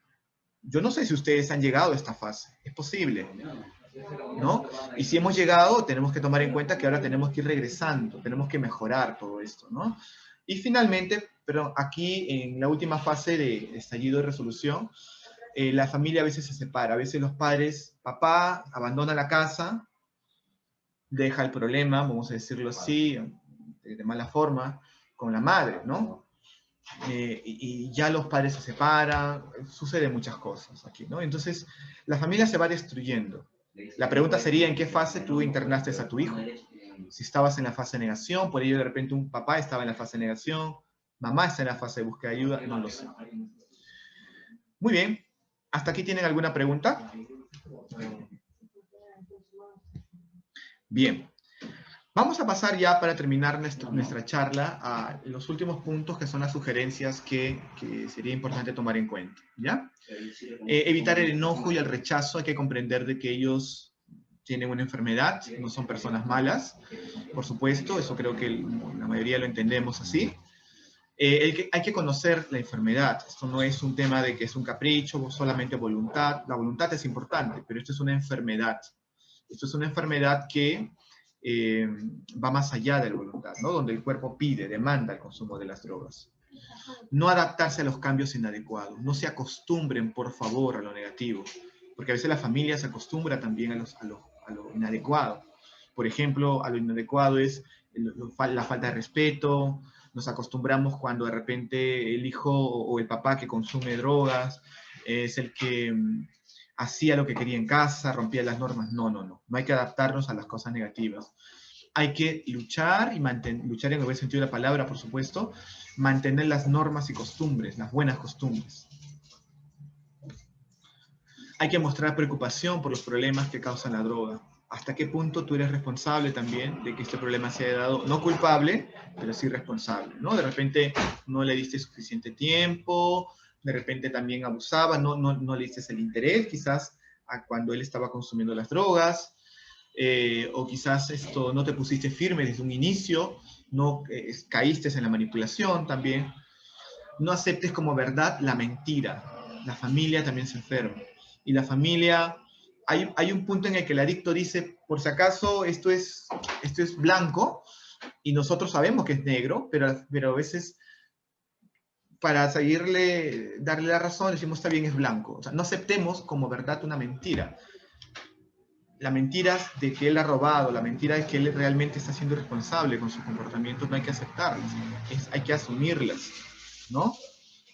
Yo no sé si ustedes han llegado a esta fase, es posible, ¿no? Y si hemos llegado, tenemos que tomar en cuenta que ahora tenemos que ir regresando, tenemos que mejorar todo esto, ¿no? Y finalmente, pero aquí en la última fase de estallido y resolución, la familia a veces se separa, a veces los padres, papá abandona la casa, deja el problema, vamos a decirlo así, de mala forma, con la madre, ¿no? Y ya los padres se separan, sucede muchas cosas aquí, ¿no? Entonces, la familia se va destruyendo. La pregunta sería, ¿en qué fase tú internaste a tu hijo? Si estabas en la fase de negación, por ello de repente un papá estaba en la fase de negación, mamá está en la fase de búsqueda de ayuda, no lo sé. Muy bien, ¿hasta aquí tienen alguna pregunta? Bien. Vamos a pasar ya para terminar nuestra charla a los últimos puntos que son las sugerencias que sería importante tomar en cuenta, ¿ya? Evitar el enojo y el rechazo, hay que comprender de que ellos tienen una enfermedad, no son personas malas, por supuesto, eso creo que la mayoría lo entendemos así. Hay que conocer la enfermedad, esto no es un tema de que es un capricho o solamente voluntad, la voluntad es importante, pero esto es una enfermedad. Esto es una enfermedad que va más allá de la voluntad, ¿no? Donde el cuerpo pide, demanda el consumo de las drogas. No adaptarse a los cambios inadecuados, no se acostumbren, por favor, a lo negativo, porque a veces la familia se acostumbra también a lo inadecuado. Por ejemplo, a lo inadecuado es la falta de respeto, nos acostumbramos cuando de repente el hijo o el papá que consume drogas es el que hacía lo que quería en casa, rompía las normas. No, no, no. No hay que adaptarnos a las cosas negativas. Hay que luchar, y luchar en el buen sentido de la palabra, por supuesto, mantener las normas y costumbres, las buenas costumbres. Hay que mostrar preocupación por los problemas que causan la droga. ¿Hasta qué punto tú eres responsable también de que este problema se haya dado? No culpable, pero sí responsable, ¿no? De repente no le diste suficiente tiempo, de repente también abusaba, no le diste el interés, quizás a cuando él estaba consumiendo las drogas, o quizás no te pusiste firme desde un inicio, no caíste en la manipulación también. No aceptes como verdad la mentira. La familia también se enferma. Y la familia, hay un punto en el que el adicto dice, por si acaso esto es blanco, y nosotros sabemos que es negro, pero a veces para darle la razón, decimos, está bien, es blanco. O sea, no aceptemos como verdad una mentira. La mentira de que él ha robado, la mentira de que él realmente está siendo responsable con sus comportamientos, no hay que aceptarlas, hay que asumirlas, ¿no?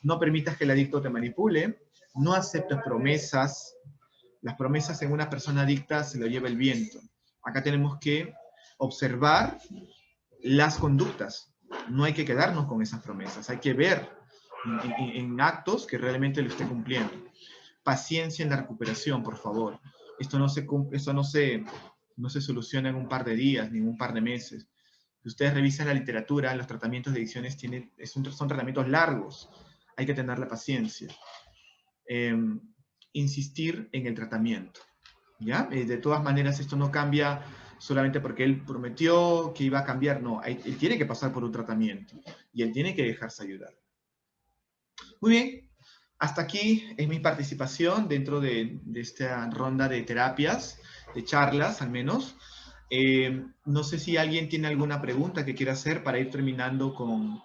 No permitas que el adicto te manipule, no aceptes promesas. Las promesas en una persona adicta se lo lleva el viento. Acá tenemos que observar las conductas. No hay que quedarnos con esas promesas, hay que ver en actos que realmente lo esté cumpliendo. Paciencia en la recuperación, por favor. Esto no se soluciona en un par de días, ni en un par de meses. Si ustedes revisan la literatura, los tratamientos de adicciones son tratamientos largos. Hay que tener la paciencia. Insistir en el tratamiento, ¿ya? De todas maneras, esto no cambia solamente porque él prometió que iba a cambiar. No, él tiene que pasar por un tratamiento y él tiene que dejarse ayudar. Muy bien. Hasta aquí es mi participación dentro de esta ronda de terapias, de charlas al menos. No sé si alguien tiene alguna pregunta que quiera hacer para ir terminando con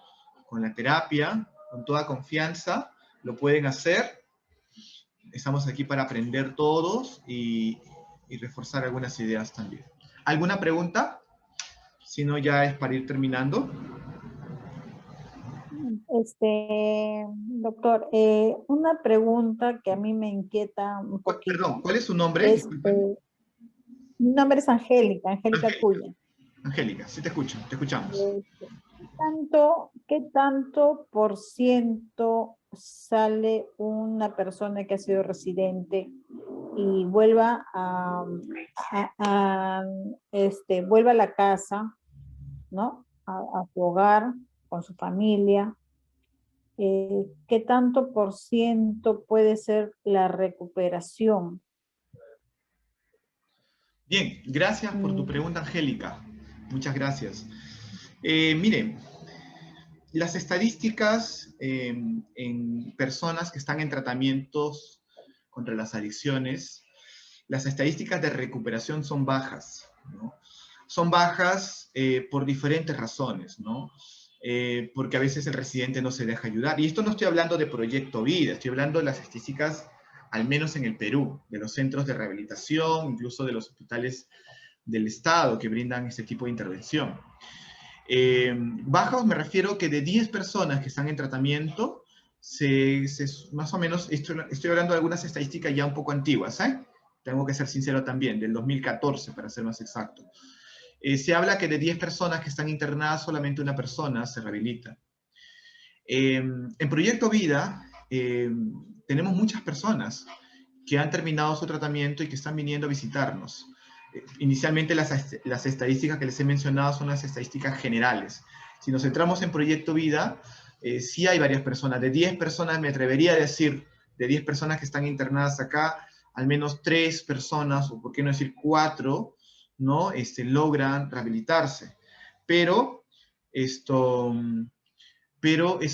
la terapia. Con toda confianza lo pueden hacer. Estamos aquí para aprender todos y reforzar algunas ideas también. ¿Alguna pregunta? Si no, ya es para ir terminando. Doctor, una pregunta que a mí me inquieta un poquito. Perdón, ¿cuál es su nombre? Mi nombre es Angélica, Angélica Angélica, Cuya. Angélica, sí te escucho, te escuchamos. ¿Qué tanto por ciento sale una persona que ha sido residente y vuelva vuelva a la casa, ¿no? A su hogar, con su familia? ¿Qué tanto por ciento puede ser la recuperación? Bien, gracias por tu pregunta, Angélica. Muchas gracias. Mire, las estadísticas en personas que están en tratamientos contra las adicciones, las estadísticas de recuperación son bajas, ¿no? Son bajas por diferentes razones, ¿no? Porque a veces el residente no se deja ayudar. Y esto no estoy hablando de Proyecto Vida, estoy hablando de las estadísticas, al menos en el Perú, de los centros de rehabilitación, incluso de los hospitales del Estado que brindan este tipo de intervención. Bajos me refiero que de 10 personas que están en tratamiento, más o menos, estoy hablando de algunas estadísticas ya un poco antiguas, ¿eh? Tengo que ser sincero también, del 2014 para ser más exacto. Se habla que de 10 personas que están internadas, solamente una persona se rehabilita. En Proyecto Vida tenemos muchas personas que han terminado su tratamiento y que están viniendo a visitarnos. Inicialmente las estadísticas que les he mencionado son las estadísticas generales. Si nos centramos en Proyecto Vida, sí hay varias personas. De 10 personas, me atrevería a decir, de 10 personas que están internadas acá, al menos 3 personas, o por qué no decir 4, ¿no? Logran rehabilitarse. Pero eso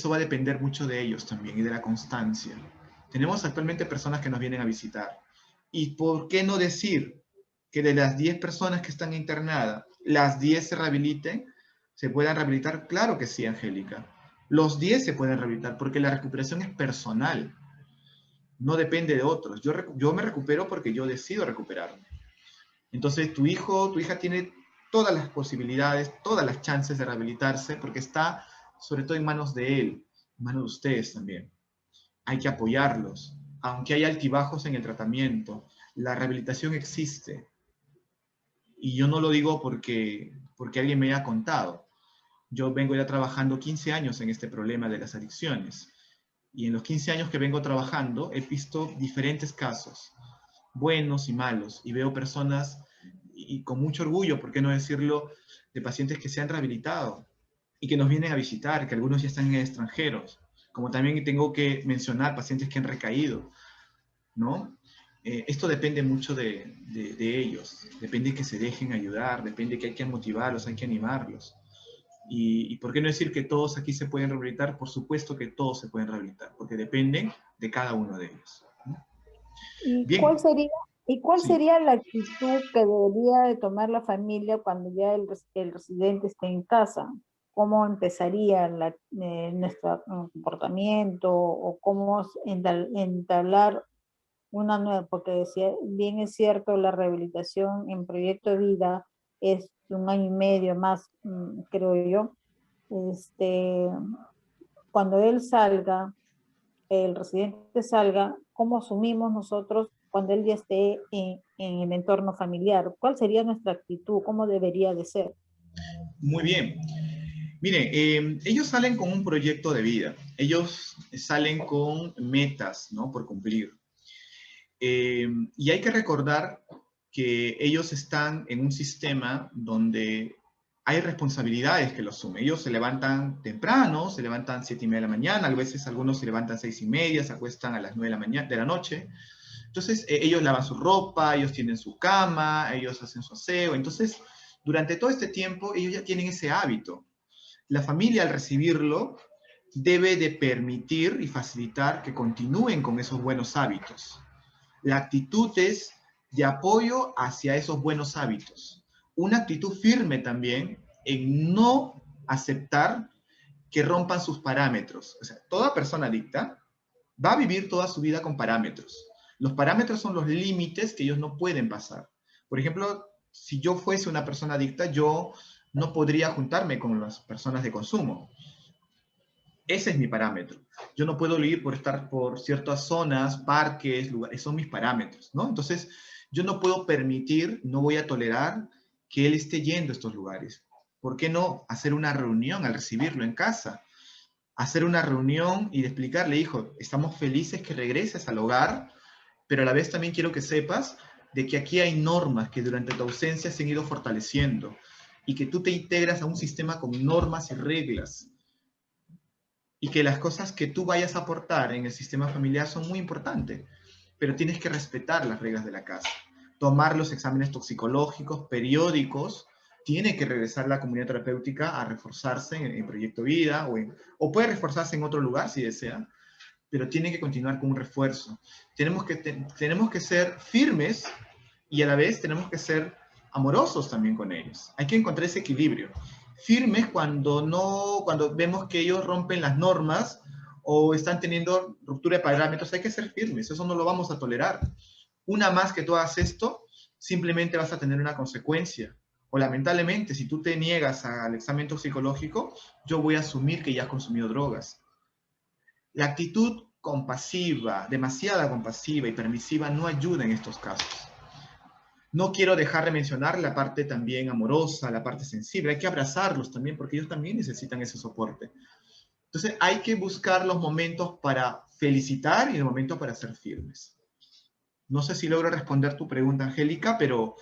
va a depender mucho de ellos también y de la constancia. Tenemos actualmente personas que nos vienen a visitar. ¿Y por qué no decir que de las 10 personas que están internadas, las 10 se rehabiliten? ¿Se puedan rehabilitar? Claro que sí, Angélica. Los 10 se pueden rehabilitar porque la recuperación es personal. No depende de otros. Yo me recupero porque yo decido recuperarme. Entonces, tu hijo, tu hija tiene todas las posibilidades, todas las chances de rehabilitarse porque está sobre todo en manos de él, en manos de ustedes también. Hay que apoyarlos. Aunque hay altibajos en el tratamiento, la rehabilitación existe. Y yo no lo digo porque alguien me haya contado. Yo vengo ya trabajando 15 años en este problema de las adicciones. Y en los 15 años que vengo trabajando, he visto diferentes casos, buenos y malos, y veo personas, y con mucho orgullo, por qué no decirlo, de pacientes que se han rehabilitado y que nos vienen a visitar, que algunos ya están en extranjeros, como también tengo que mencionar pacientes que han recaído, ¿no? Esto depende mucho de ellos, depende que se dejen ayudar, depende que hay que motivarlos, hay que animarlos. Y por qué no decir que todos aquí se pueden rehabilitar? Por supuesto que todos se pueden rehabilitar, porque dependen de cada uno de ellos, ¿no? ¿Y Bien, cuál sí. sería la actitud que debería de tomar la familia cuando ya el residente esté en casa? ¿Cómo empezaría nuestro comportamiento o cómo entablar una nueva? Porque decía, bien es cierto, la rehabilitación en Proyecto de Vida es 1 año y medio más, creo yo. Cuando él salga, el residente salga, ¿cómo asumimos nosotros cuando él ya esté en el entorno familiar? ¿Cuál sería nuestra actitud? ¿Cómo debería de ser? Muy bien. Mire, ellos salen con un proyecto de vida, ellos salen con metas, ¿no? Por cumplir. Y hay que recordar que ellos están en un sistema donde hay responsabilidades que los asumen. Ellos se levantan temprano, se levantan 7:30 de la mañana, a veces algunos se levantan 6:30, se acuestan a las 9 de la mañana, de la noche. Entonces, ellos lavan su ropa, ellos tienen su cama, ellos hacen su aseo. Entonces, durante todo este tiempo, ellos ya tienen ese hábito. La familia, al recibirlo, debe de permitir y facilitar que continúen con esos buenos hábitos. La actitud es de apoyo hacia esos buenos hábitos. Una actitud firme también en no aceptar que rompan sus parámetros. O sea, toda persona adicta va a vivir toda su vida con parámetros. Los parámetros son los límites que ellos no pueden pasar. Por ejemplo, si yo fuese una persona adicta, yo no podría juntarme con las personas de consumo. Ese es mi parámetro. Yo no puedo ir por estar por ciertas zonas, parques, lugares, son mis parámetros, ¿no? Entonces, Yo no puedo permitir, no voy a tolerar que él esté yendo a estos lugares. ¿Por qué no hacer una reunión al recibirlo en casa? Hacer una reunión y de explicarle, hijo, estamos felices que regreses al hogar, pero a la vez también quiero que sepas de que aquí hay normas que durante tu ausencia se han ido fortaleciendo y que tú te integras a un sistema con normas y reglas y que las cosas que tú vayas a aportar en el sistema familiar son muy importantes, pero tienes que respetar las reglas de la casa, tomar los exámenes toxicológicos periódicos, tiene que regresar la comunidad terapéutica a reforzarse en Proyecto Vida o puede reforzarse en otro lugar si desea, pero tiene que continuar con un refuerzo. Tenemos que ser firmes y a la vez tenemos que ser amorosos también con ellos. Hay que encontrar ese equilibrio. Firmes cuando vemos que ellos rompen las normas o están teniendo ruptura de parámetros, hay que ser firmes, eso no lo vamos a tolerar. Una más que tú hagas esto, simplemente vas a tener una consecuencia. O lamentablemente, si tú te niegas al examen toxicológico, yo voy a asumir que ya has consumido drogas. La actitud compasiva, demasiada compasiva y permisiva no ayuda en estos casos. No quiero dejar de mencionar la parte también amorosa, la parte sensible. Hay que abrazarlos también porque ellos también necesitan ese soporte. Entonces hay que buscar los momentos para felicitar y los momentos para ser firmes. No sé si logro responder tu pregunta, Angélica, pero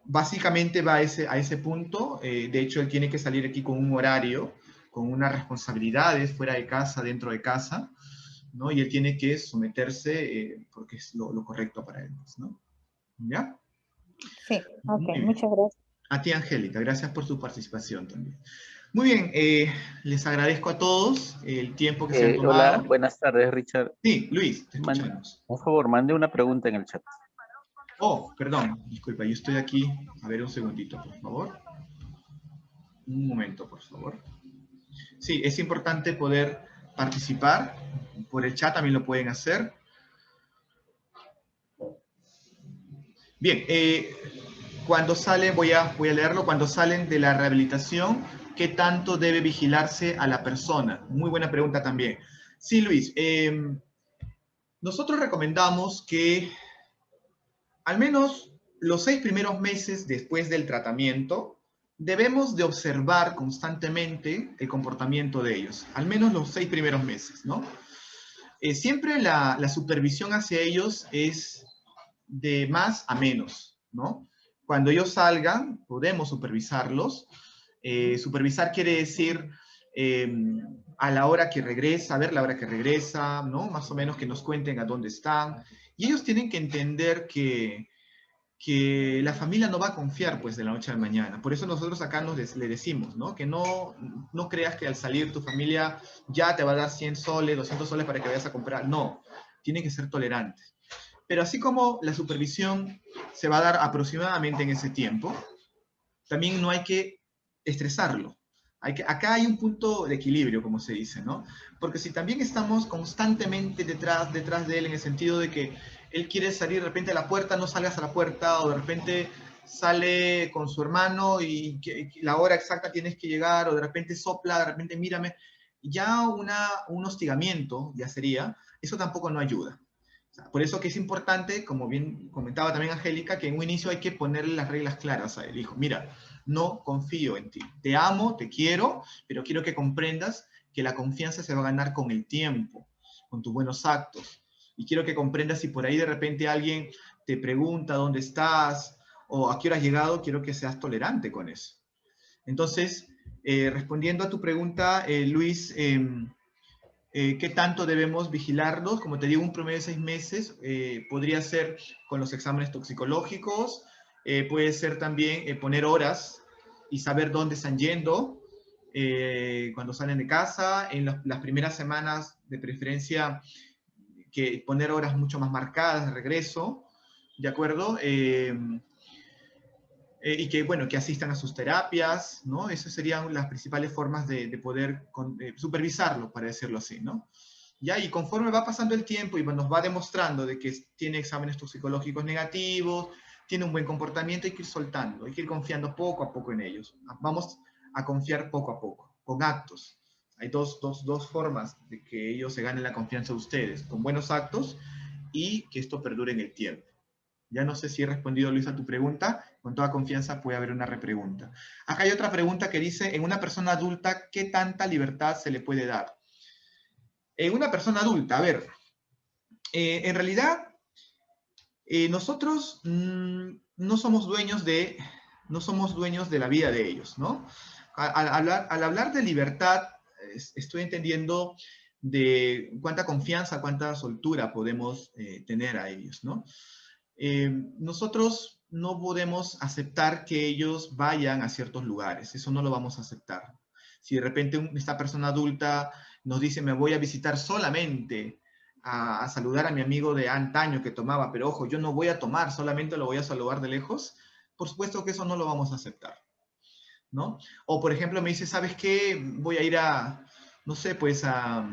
básicamente va a ese punto. De hecho, él tiene que salir aquí con un horario, con unas responsabilidades fuera de casa, dentro de casa, ¿no? Y él tiene que someterse porque es lo correcto para él, ¿no? ¿Ya? Sí, ok, muchas gracias. A ti, Angélica, gracias por su participación también. Muy bien, les agradezco a todos el tiempo que se han tomado. Hola, buenas tardes, Richard. Sí, Luis, te escuchamos. Por favor, mande una pregunta en el chat. Oh, perdón, disculpa, yo estoy aquí. A ver, un segundito, por favor. Un momento, por favor. Sí, es importante poder participar. Por el chat también lo pueden hacer. Bien, cuando salen, voy a leerlo, cuando salen de la rehabilitación, ¿qué tanto debe vigilarse a la persona? Muy buena pregunta también. Sí, Luis, nosotros recomendamos que al menos los 6 primeros meses después del tratamiento, debemos de observar constantemente el comportamiento de ellos, al menos los 6 primeros meses, ¿no? Siempre la supervisión hacia ellos es de más a menos, ¿no? Cuando ellos salgan, podemos supervisarlos. Supervisar quiere decir a la hora que regresa, a ver la hora que regresa, ¿no? Más o menos que nos cuenten a dónde están. Y ellos tienen que entender que la familia no va a confiar pues de la noche a la mañana. Por eso nosotros acá le decimos, ¿no? Que no creas que al salir tu familia ya te va a dar 100 soles, 200 soles para que vayas a comprar. No, tienen que ser tolerantes. Pero así como la supervisión se va a dar aproximadamente en ese tiempo, también no hay que estresarlo. Acá hay un punto de equilibrio, como se dice, ¿no? Porque si también estamos constantemente detrás de él en el sentido de que él quiere salir de repente a la puerta, no salgas a la puerta, o de repente sale con su hermano y la hora exacta tienes que llegar, o de repente sopla, de repente mírame, ya un hostigamiento ya sería, eso tampoco no ayuda. Por eso que es importante, como bien comentaba también Angélica, que en un inicio hay que ponerle las reglas claras a él. Hijo, mira, no confío en ti. Te amo, te quiero, pero quiero que comprendas que la confianza se va a ganar con el tiempo, con tus buenos actos. Y quiero que comprendas si por ahí de repente alguien te pregunta dónde estás o a qué hora has llegado, quiero que seas tolerante con eso. Entonces, respondiendo a tu pregunta, Luis, ¿qué tanto debemos vigilarlos? Como te digo, un promedio de 6 meses podría ser con los exámenes toxicológicos, puede ser también poner horas y saber dónde están yendo cuando salen de casa. En las primeras semanas, de preferencia, que poner horas mucho más marcadas de regreso, ¿de acuerdo? Y que, bueno, que asistan a sus terapias, ¿no? Esas serían las principales formas de poder supervisarlo, para decirlo así, ¿no? Ya, y conforme va pasando el tiempo y nos va demostrando de que tiene exámenes toxicológicos negativos, tiene un buen comportamiento, hay que ir soltando, hay que ir confiando poco a poco en ellos. Vamos a confiar poco a poco, con actos. Hay dos formas de que ellos se ganen la confianza de ustedes, con buenos actos y que esto perdure en el tiempo. Ya no sé si he respondido, Luis, a tu pregunta. Con toda confianza puede haber una repregunta. Acá hay otra pregunta que dice, en una persona adulta, ¿qué tanta libertad se le puede dar? En una persona adulta, a ver, en realidad, nosotros no somos dueños de la vida de ellos, ¿no? Al hablar de libertad, estoy entendiendo de cuánta confianza, cuánta soltura podemos tener a ellos, ¿no? Nosotros no podemos aceptar que ellos vayan a ciertos lugares, eso no lo vamos a aceptar. Si de repente esta persona adulta nos dice, me voy a visitar solamente a saludar a mi amigo de antaño que tomaba, pero ojo, yo no voy a tomar, solamente lo voy a saludar de lejos, por supuesto que eso no lo vamos a aceptar, ¿no? O por ejemplo me dice, ¿sabes qué? Voy a ir a, no sé, pues a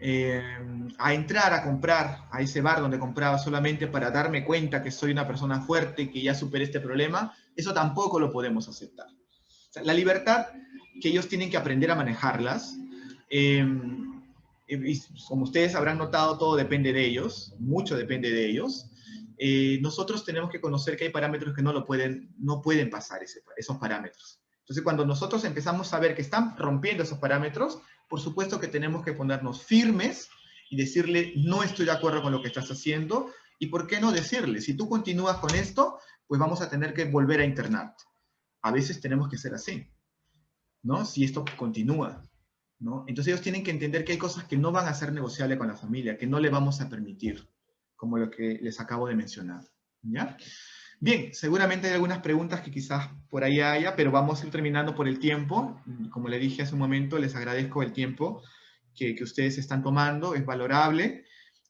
entrar a comprar a ese bar donde compraba solamente para darme cuenta que soy una persona fuerte, que ya superé este problema, eso tampoco lo podemos aceptar. O sea, la libertad que ellos tienen que aprender a manejarlas, y como ustedes habrán notado, todo depende de ellos, mucho depende de ellos. Nosotros tenemos que conocer que hay parámetros que no pueden pasar esos parámetros. Entonces, cuando nosotros empezamos a ver que están rompiendo esos parámetros, por supuesto que tenemos que ponernos firmes y decirle, no estoy de acuerdo con lo que estás haciendo, y por qué no decirle, si tú continúas con esto, pues vamos a tener que volver a internarte. A veces tenemos que ser así, ¿no? Si esto continúa, ¿no? Entonces ellos tienen que entender que hay cosas que no van a ser negociables con la familia, que no le vamos a permitir, como lo que les acabo de mencionar, ¿ya? Bien, seguramente hay algunas preguntas que quizás por ahí haya, pero vamos a ir terminando por el tiempo. Como le dije hace un momento, les agradezco el tiempo que ustedes están tomando, es valorable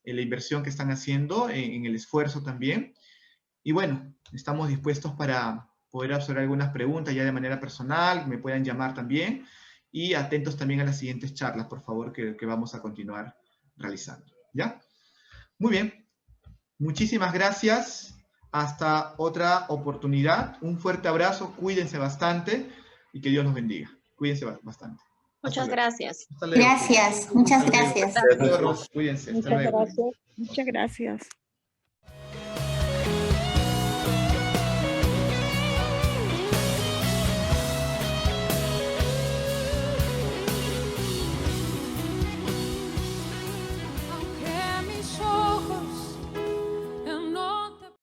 la inversión que están haciendo en el esfuerzo también. Y bueno, estamos dispuestos para poder absorber algunas preguntas ya de manera personal, me puedan llamar también, y atentos también a las siguientes charlas, por favor, que vamos a continuar realizando, ¿ya? Muy bien, muchísimas gracias. Hasta otra oportunidad. Un fuerte abrazo, cuídense bastante y que Dios los bendiga. Cuídense bastante. Muchas gracias. Gracias, muchas gracias. Hasta luego. Cuídense. Hasta luego. Muchas gracias.